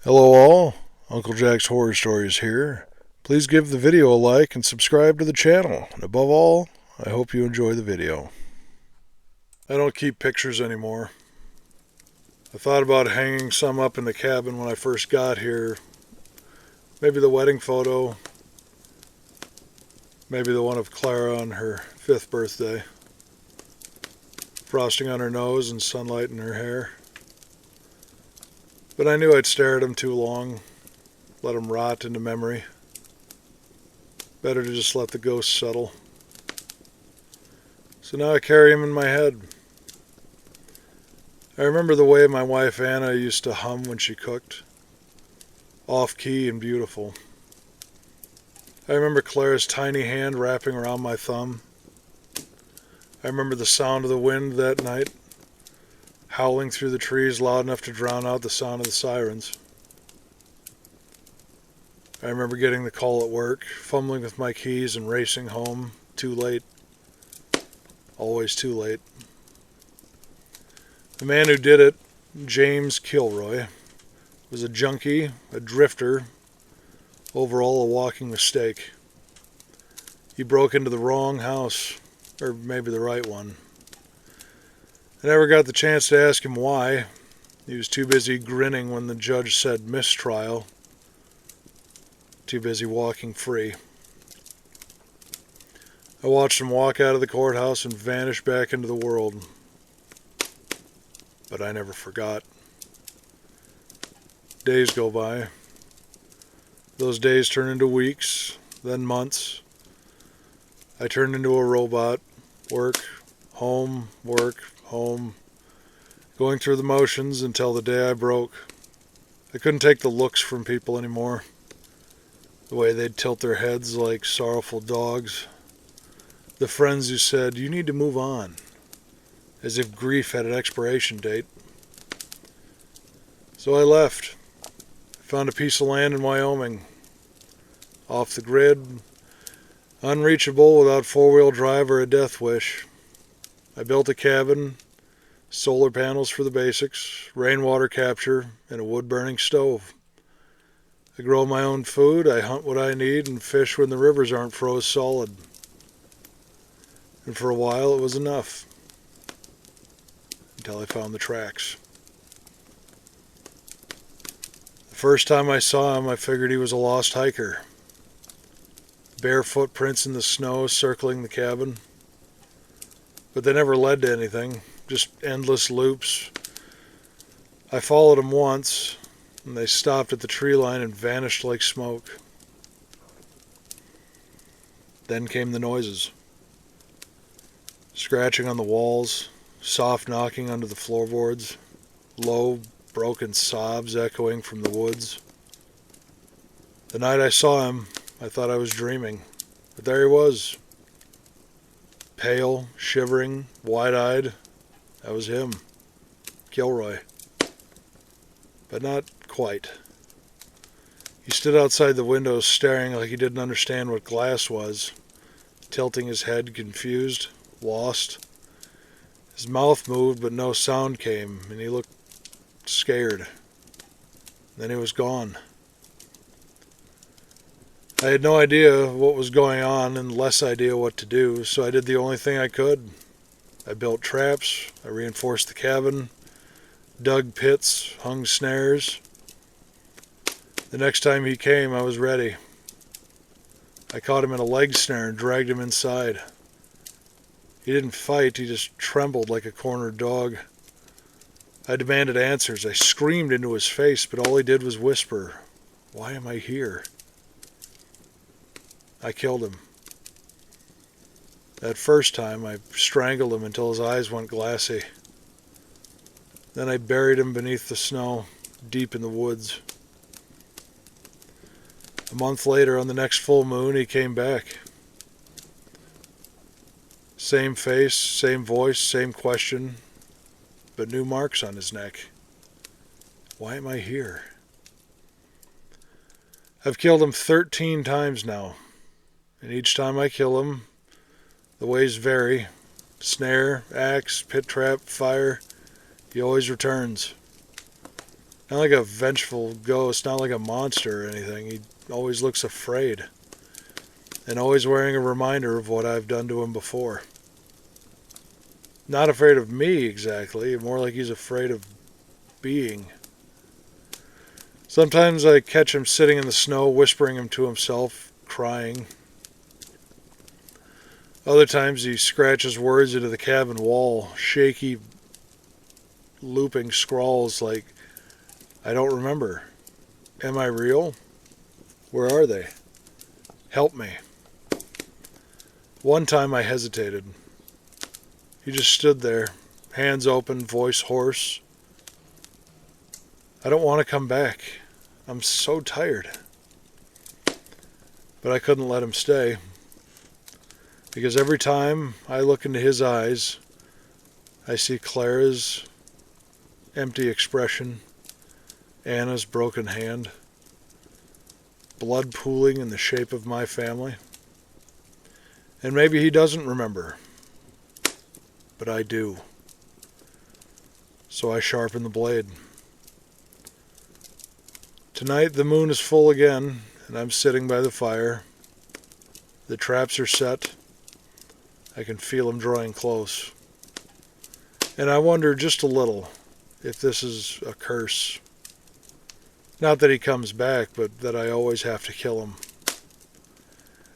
Hello all, Uncle Jack's Horror Stories here. Please give the video a like and subscribe to the channel. And above all, I hope you enjoy the video. I don't keep pictures anymore. I thought about hanging some up in the cabin when I first got here. Maybe the wedding photo. Maybe the one of Clara on her 5th birthday. Frosting on her nose and sunlight in her hair. But I knew I'd stare at them too long. Let them rot into memory. Better to just let the ghosts settle. So now I carry them in my head. I remember the way my wife Anna used to hum when she cooked. Off-key and beautiful. I remember Clara's tiny hand wrapping around my thumb. I remember the sound of the wind that night, howling through the trees loud enough to drown out the sound of the sirens. I remember getting the call at work, fumbling with my keys and racing home, too late. Always too late. The man who did it, James Kilroy, was a junkie, a drifter, overall a walking mistake. He broke into the wrong house, or maybe the right one. I never got the chance to ask him why. He was too busy grinning when the judge said mistrial. Too busy walking free. I watched him walk out of the courthouse and vanish back into the world. But I never forgot. Days go by. Those days turn into weeks, then months. I turned into a robot. Work, home, going through the motions until the day I broke. I couldn't take the looks from people anymore. The way they'd tilt their heads like sorrowful dogs. The friends who said, "You need to move on," as if grief had an expiration date. So I left. I found a piece of land in Wyoming. Off the grid, unreachable without four-wheel drive or a death wish. I built a cabin, solar panels for the basics, rainwater capture, and a wood-burning stove. I grow my own food, I hunt what I need, and fish when the rivers aren't froze solid. And for a while it was enough. Until I found the tracks. The first time I saw him, I figured he was a lost hiker. Bare footprints in the snow circling the cabin. But they never led to anything, just endless loops. I followed them once, and they stopped at the tree line and vanished like smoke. Then came the noises. Scratching on the walls, soft knocking under the floorboards, low, broken sobs echoing from the woods. The night I saw him, I thought I was dreaming, but there he was. Pale, shivering, wide-eyed. That was him, Kilroy. But not quite. He stood outside the window staring like he didn't understand what glass was, tilting his head confused, lost. His mouth moved but no sound came, and he looked scared. Then he was gone. I had no idea what was going on and less idea what to do, so I did the only thing I could. I built traps, I reinforced the cabin, dug pits, hung snares. The next time he came, I was ready. I caught him in a leg snare and dragged him inside. He didn't fight, he just trembled like a cornered dog. I demanded answers. I screamed into his face, but all he did was whisper, "Why am I here?" I killed him. That first time, I strangled him until his eyes went glassy. Then I buried him beneath the snow, deep in the woods. A month later, on the next full moon, he came back. Same face, same voice, same question, but new marks on his neck. Why am I here? I've killed him 13 times now, and each time I kill him, the ways vary. Snare, axe, pit trap, fire, he always returns. Not like a vengeful ghost, not like a monster or anything. He always looks afraid. And always wearing a reminder of what I've done to him before. Not afraid of me exactly, more like he's afraid of being. Sometimes I catch him sitting in the snow, whispering him to himself, crying. Other times he scratches words into the cabin wall, shaky, looping scrawls like, I don't remember. Am I real? Where are they? Help me. One time I hesitated. He just stood there, hands open, voice hoarse. I don't want to come back. I'm so tired. But I couldn't let him stay. Because every time I look into his eyes, I see Clara's empty expression, Anna's broken hand, blood pooling in the shape of my family. And maybe he doesn't remember, but I do. So I sharpen the blade. Tonight the moon is full again, and I'm sitting by the fire. The traps are set. I can feel him drawing close. And I wonder just a little if this is a curse. Not that he comes back, but that I always have to kill him.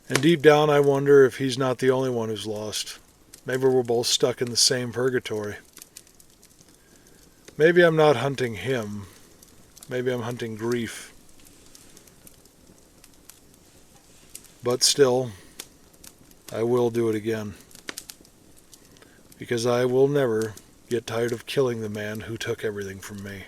And deep down I wonder if he's not the only one who's lost. Maybe we're both stuck in the same purgatory. Maybe I'm not hunting him. Maybe I'm hunting grief. But still, I will do it again. Because I will never get tired of killing the man who took everything from me.